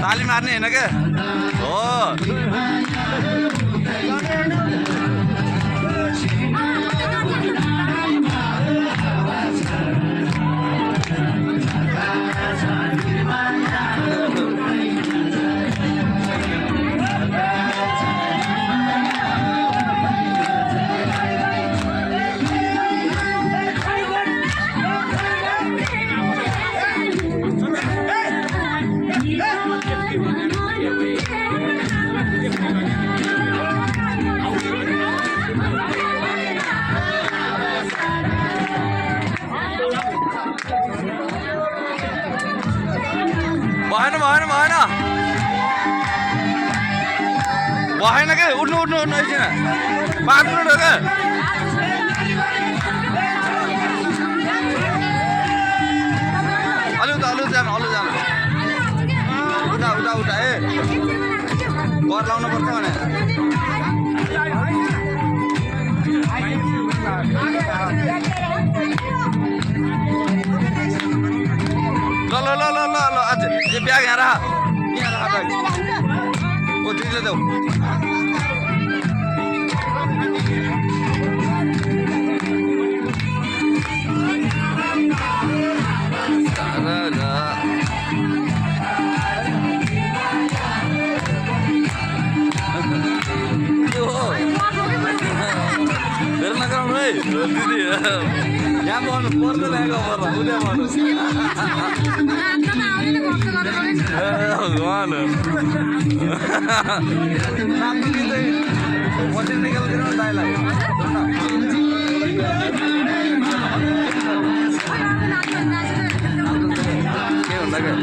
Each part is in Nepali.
ताली मार्ने होइन क्या हो भएन भएन भएन भएन के उठ्नु उठ्नु उठ्नु एकछिन 5 मिनट हो क्या अलि जानु उता उता उता ए घर लाउनु पर्छ भने ल ल ल ल ल ल आज ये ब्याग यहाँ रहा ब्याग ओ दिदीले देऊ फेरि नगराउनु है दिदी यहाँ गर्नु पर्दैन ल्याएको पर्दा उद्या भन्नु मसिन निकालिदिनु न दाइलाई के हुन्छ क्या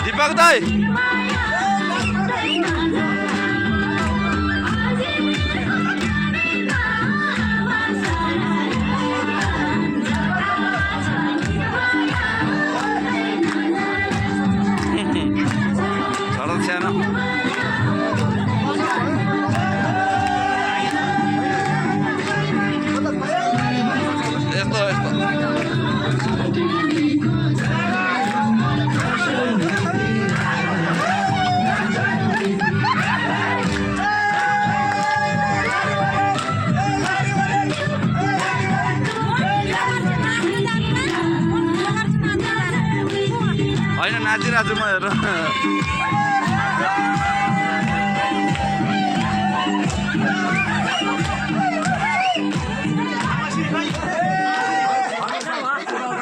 दीपक दाई सडक सानो यस्तो होइन नाचिरहेको छु म हेर